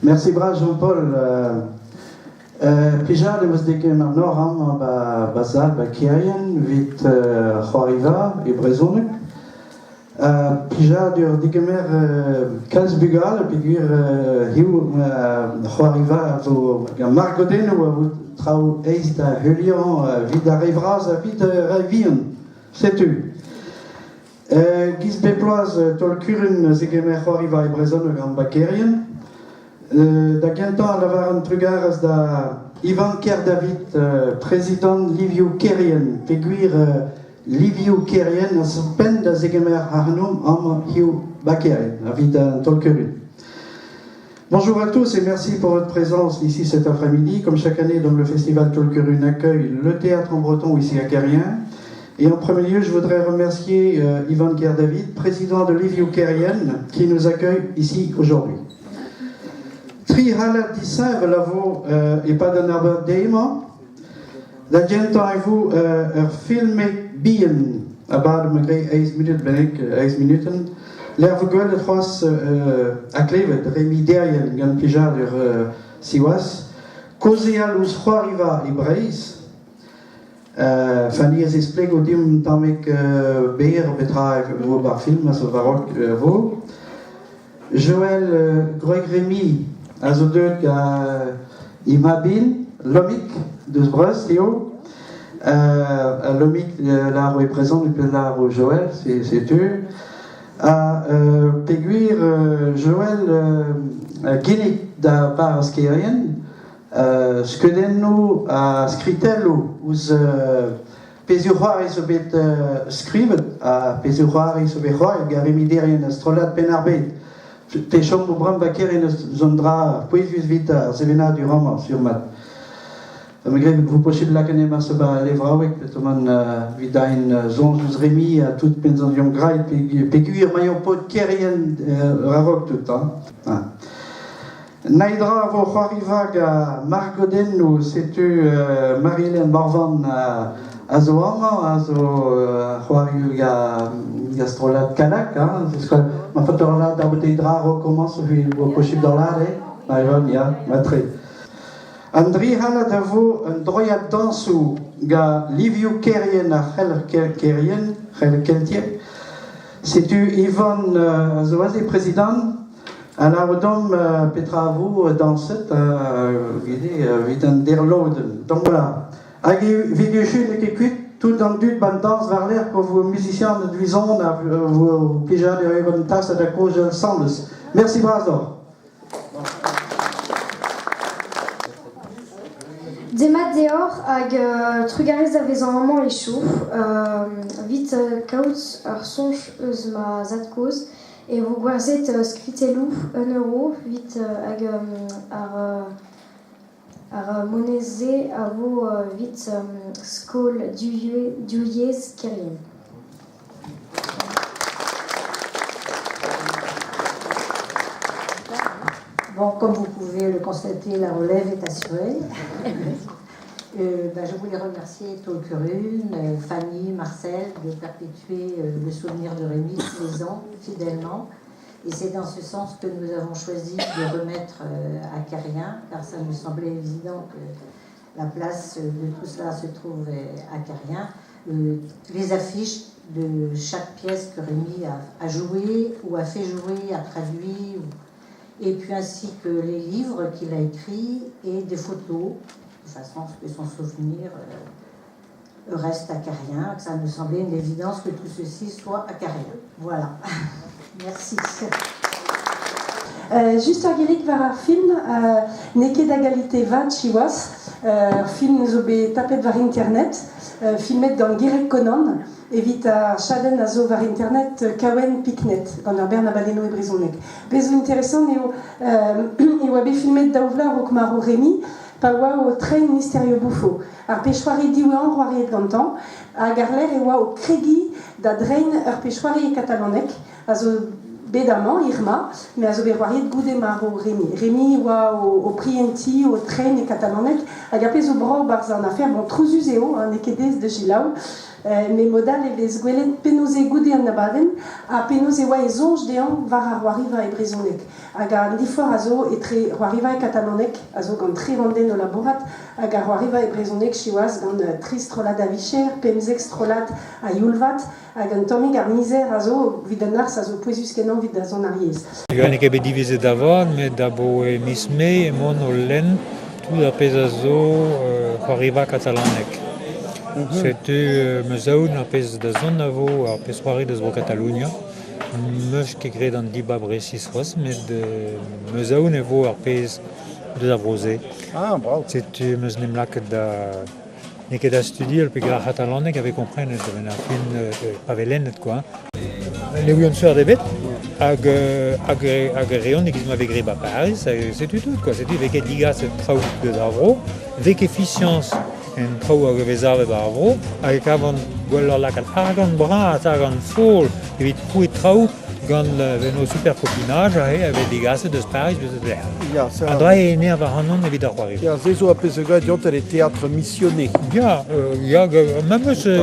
Merci bra Jean-Paul. Pija de vos deke mar noram bazal ba Kerien vit Choariva e Brezonek. Pija dur digemer kalsbugal pegur hiu Choariva vo margoden ou vo trao eis da Hulian vid a revraz a vid revion. Setu. Giz beploaz tol kuren zegemer Choariva e Brezonek an ba Kerien. Da gentan a lavar an trugaraz da Ivan Kerdavid, président Liviu Kerien, peguir Liviu Kerien, a pen da zegemer arnom am hiu bakerien, a vid an tolkerun. Bonjour à tous et merci pour votre présence ici cet après-midi. Comme chaque année, donc, le festival Tolkerun accueille le théâtre en breton ici à Kerien. Et en premier lieu, je voudrais remercier Ivan Kerdavid, président de Liviu Kerien, qui nous accueille ici aujourd'hui. Tri halat disar lavo e pas d'un arbre d'ema. Da gentan e vous filme bien a bad magre 11 minuten ben ik 11 minuten. L'erve gueule de trois a klevet Rémi derien gan pija dur siwas. Kozeal us Choariva e Breis. Fanny es explico dim tamek beer betra vo bar film so varok vo. Joël Greg Rémi also deut imabin, lomik, deus brus, Théo. Lomik, l'art est présent depuis l'art au Joël, c'est tu. Peguir Joël Guinik da bar askerien, skedennu a skritellu, ouz pezuroar iso bet skrivet, a pezuroar iso bet roar, garimi derien astrolat penarbet. Te chom o bram baker en zondra poezus vita zevena du roman sur mat. Malgré vous possible la canem a seba levrawek petoman vidain zonjus Rémi a tout penzandion grai peguir maillon pot kerien rarok tout hein. Naidra vo Choariva ga margoden nou setu Marie-Hélène Barvan a zo ama, a zo Choariu ga gastrolat kalak, hein, parce que ma fotorla da botei dra recommence au possible dans l'are, Maïvan, ya, matre. Andri hala da vo un droyat dansu ga Liviu Kerien a Chel Kerien, Chel Keltier. C'est-tu Ivan Zoazi, président, à la Odom Petra vous dans cette vidan derloden. Donc voilà. Agi vidéochune et kekut. Tout dans le ban danse vers l'air que vos musiciens de Duison, vos pigeons de Reventas à la cause de l'ensemble. Merci, Brasor. Des mat dehors, hag trugarez avez un moment les chauffe, vite kaout ar sonch eus ma zat cause, et vous gwarzet skritelou €1, vite hag ar moneze a vo vite skol duyez Kerien. Bon, comme vous pouvez le constater, la relève est assurée. Je voulais remercier Tolkerun, Fanny, Marcel de perpétuer le souvenir de Rémi tous les ans, fidèlement. Et c'est dans ce sens que nous avons choisi de remettre à Kerien, car ça nous semblait évident que la place de tout cela se trouve à Kerien. Les affiches de chaque pièce que Rémi a joué ou a fait jouer, a traduit, et puis ainsi que les livres qu'il a écrits et des photos, de façon à ce que son souvenir reste à Kerien, que ça nous semblait une évidence que tout ceci soit à Kerien. Voilà. Merci. Juste agirik var ar film, neket d'agalité vat chiwas, film zo be tapet var internet, filmet dans Gerek Conan, evit a chaden a zo var internet kawen piknet, gant ar bern a baleno e Brezonek. Bezo interesant eo a be filmet daouvlar ok maro Rémi, pa oa o tren misterio bouffo. Ar pechouari diouan roariet gantan, hag ar ler e oa o kregi da drein ur pechouari e katalanek, a zo bedamant, Irma, mais a zo berroariet goude maro Rémi. Rémi oa o prienti, o tren e katalanek, hag a pez o brau barz an afer, bon, trouzuz eo, nekedez de gilaou, me modal vez gwelet penaos e goude an abadenn, a penaos e oa e zonj dean var a Roariva e brezonek. Hag a difor a zo etre Roariva e katalanek, a zo gant tri randen o laborat, hag a Roariva e brezonek chioaz gant tri strolad a vicher, pemzek strolad a yulvat, hag an tomig ar mizer a zo vid an ars a zo poezus kenan vid da zon ar yez. Gant e kebe diveze davant, met da bo e misme e mon o len tout a pez a zo Roariva katalanek. Setu me zaoun ar pez da zon a vo ar pez c'hoari deus vo Catalunya. Meus ket gret an diba bresis c'hoaz, met me zaoun e vo ar pez deus ar vroze. Ah, bravo. Setu meus nem laket da... Ne ket a studiel pe gra catalanek ave komprenet, aven ar fin pavelennet quoi. Ne ouion suer debet, hag reon ne giz ma ve greba Paris, setu tout quoi, setu veket digas et traoù deus ar vro, vek efficience en traoù hag vez arve bar ar vro, hag avon gwell ar lakal argan brat, argan fol, evit pouet traoù gant veno super copinage ave digas deus Paris deus der. Ja, A dra e ne avar an evit ar c'hoari. ja, zezo a pezega diant el théâtre missionné. Ja,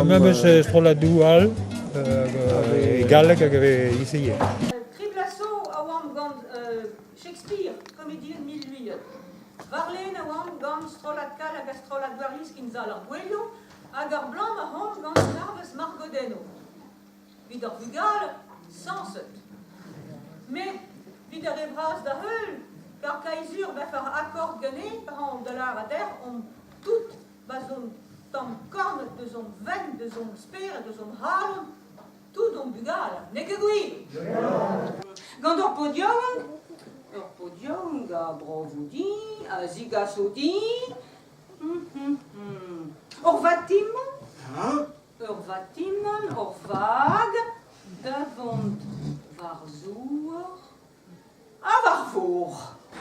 même stroladou al, galek hag ave iseye. Triblasso a oam gant Shakespeare, comédie de 1008. Varlen a oam gant strolad kal hag a strolad warlis kin zal ar gwello, hag ar blanc a oam gant Narves Margodeno. Vid ar vugal, sans eut. Mais, vid ar ebraz da heul, car kaizur va faire accord gagné par an dollar à terre, on tout va zone tam corne de zone ven, de zone speer, de zone halen, tout don bugal, ne que gui. Gant ur podium, ga brovoudi, a zigasodi, ur vatimon, ur vag, davant varzour, a varfour.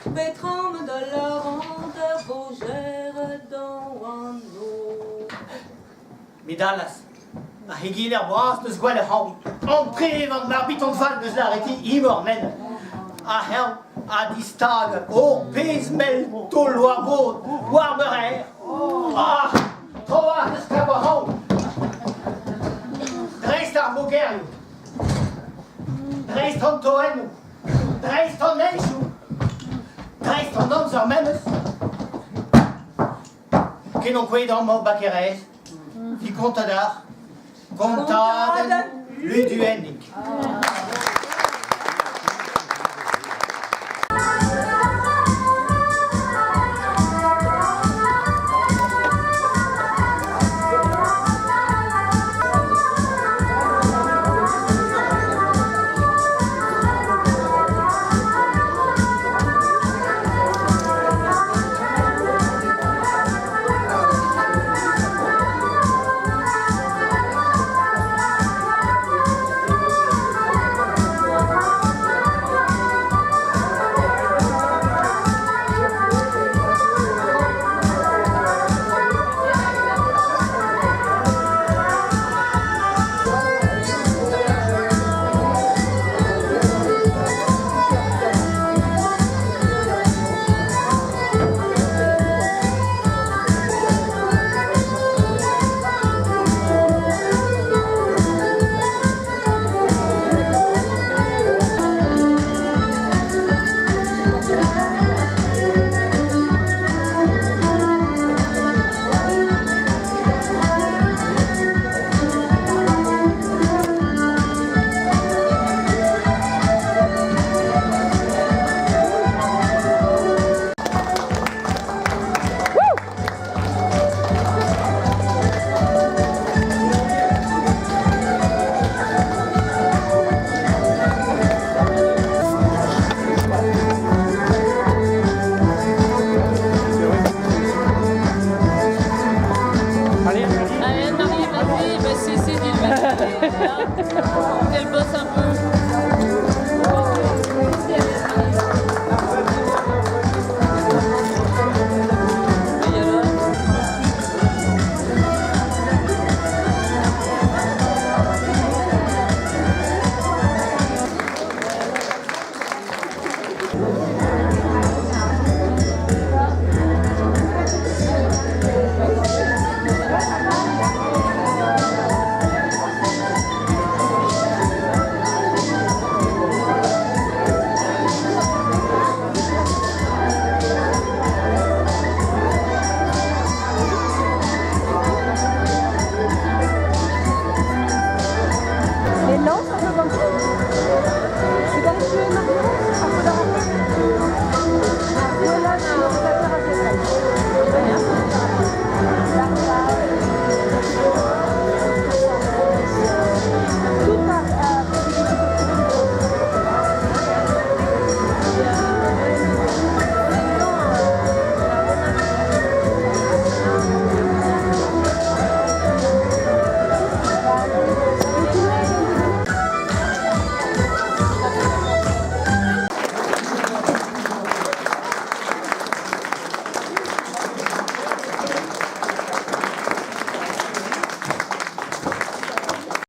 Betram de la rente Vaugère dans un eau. Midalas, a hegil er bras deus gwell e haoui. An prev an mar biton fall deus la reti imor men. A hel, a distag, o pez mel tol war bod, war berer. Ah, troar deus kab a haoui. Dreist ar bogerioù. Dreist an toennou. Dreist an eizhou. Dreist an amzer memes. Kenon kouet an mo bakerez. Fi kontadar. Kontaden luduennik.